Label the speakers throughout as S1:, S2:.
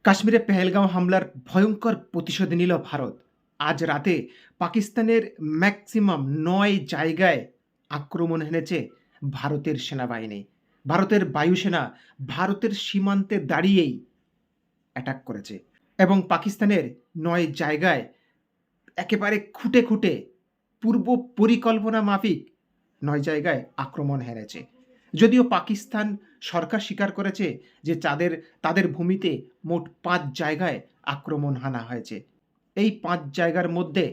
S1: কাশ্মীরে পেহেলগাঁও হামলার ভয়ঙ্কর প্রতিশোধ নিল ভারত। আজ রাতে পাকিস্তানের ম্যাক্সিমাম ৯ জায়গায় আক্রমণ হেনেছে ভারতের সেনাবাহিনী। ভারতের বায়ুসেনা ভারতের সীমান্তে দাঁড়িয়েই অ্যাটাক করেছে এবং পাকিস্তানের ৯ জায়গায় একেবারে খুঁটে, খুঁটে পূর্ব পরিকল্পনা মাফিক ৯ জায়গায় আক্রমণ হেনেছে। যদিও পাকিস্তান সরকার স্বীকার করেছে যে তাদের ভূমিতে মোট ৫ জায়গায় আক্রমণ হানা হয়েছে। এই ৫ জায়গার মধ্যে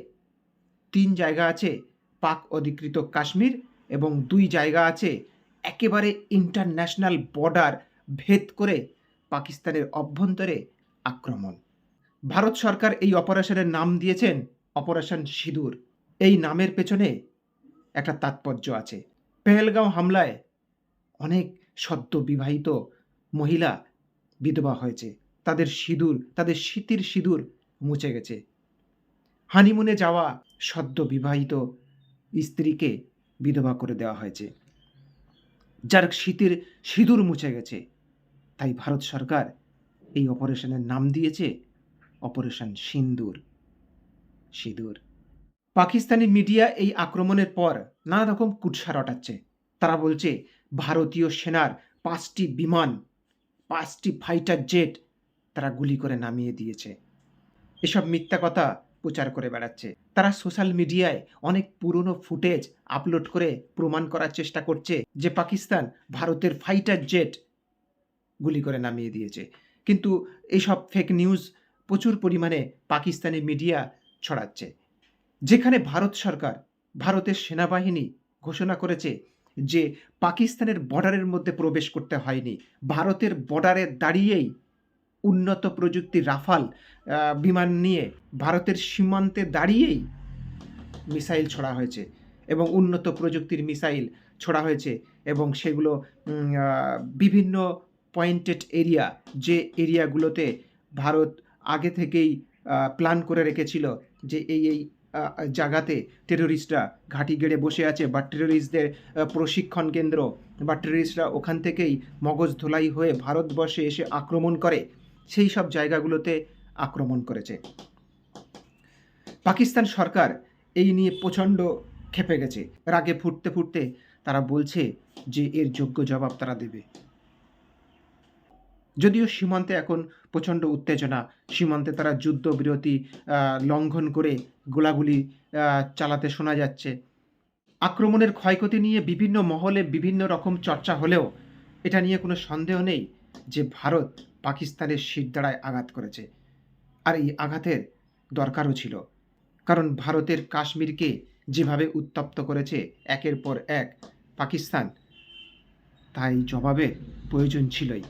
S1: ৩ জায়গা আছে পাক অধিকৃত কাশ্মীর এবং ২ জায়গা আছে একেবারে ইন্টারন্যাশনাল বর্ডার ভেদ করে পাকিস্তানের অভ্যন্তরে আক্রমণ। ভারত সরকার এই অপারেশনের নাম দিয়েছেন অপারেশন সিঁদুর। এই নামের পেছনে একটা তাৎপর্য আছে। পেহেলগাঁও হামলায় অনেক সদ্য বিবাহিত মহিলা বিধবা হয়েছে। তাদের স্মৃতির সিঁদুর মুছে গেছে। হানিমুনে যাওয়া সদ্য বিবাহিত স্ত্রীকে বিধবা করে দেওয়া হয়েছে, যার স্মৃতির সিঁদুর মুছে গেছে। তাই ভারত সরকার এই অপারেশনের নাম দিয়েছে অপারেশন সিঁদুর। পাকিস্তানি মিডিয়া এই আক্রমণের পর নানা রকম কুৎসা রটাচ্ছে। তারা বলছে ভারতীয় সেনার ৫টি বিমান, ৫টি ফাইটার জেট তারা গুলি করে নামিয়ে দিয়েছে। এসব মিথ্যা কথা প্রচার করে বেড়াচ্ছে। তারা সোশ্যাল মিডিয়ায় অনেক পুরনো ফুটেজ আপলোড করে প্রমাণ করার চেষ্টা করছে যে পাকিস্তান ভারতের ফাইটার জেট গুলি করে নামিয়ে দিয়েছে। কিন্তু এইসব ফেক নিউজ প্রচুর পরিমাণে পাকিস্তানি মিডিয়া ছড়াচ্ছে। যেখানে ভারত সরকার, ভারতের সেনাবাহিনী ঘোষণা করেছে যে পাকিস্তানের বর্ডারের মধ্যে প্রবেশ করতে হয়নি। ভারতের বর্ডারে দাঁড়িয়েই উন্নত প্রযুক্তির রাফাল বিমান নিয়ে ভারতের সীমান্তে দাঁড়িয়েই মিসাইল ছোড়া হয়েছে এবং উন্নত প্রযুক্তির মিসাইল ছোড়া হয়েছে এবং সেগুলো বিভিন্ন পয়েন্টেড এরিয়া, যে এরিয়াগুলোতে ভারত আগে থেকেই প্ল্যান করে রেখেছিল যে এই জায়গাতে টেরোরিস্টরা ঘাঁটি গেড়ে বসে আছে বা টেরোরিস্টদের প্রশিক্ষণ কেন্দ্র বা টেরোরিস্টরা ওখান থেকেই মগজ ধোলাই হয়ে ভারতবর্ষে এসে আক্রমণ করে, সেই সব জায়গাগুলোতে আক্রমণ করেছে। পাকিস্তান সরকার এই নিয়ে প্রচণ্ড ক্ষেপে গেছে। রাগে ফুটতে ফুটতে তারা বলছে যে এর যোগ্য জবাব তারা দেবে। যদিও সীমান্তে এখন প্রচণ্ড উত্তেজনা, সীমান্তে তারা যুদ্ধবিরতি লঙ্ঘন করে গোলাগুলি চালাতে শোনা যাচ্ছে। আক্রমণের ক্ষয়ক্ষতি নিয়ে বিভিন্ন মহলে বিভিন্ন রকম চর্চা হলেও এটা নিয়ে কোনো সন্দেহ নেই যে ভারত পাকিস্তানের শিরদাঁড়ায় আঘাত করেছে। আর এই আঘাতের দরকারও ছিল, কারণ ভারতের কাশ্মীরকে যেভাবে উত্তপ্ত করেছে একের পর এক পাকিস্তান, তাই জবাবের প্রয়োজন ছিলই।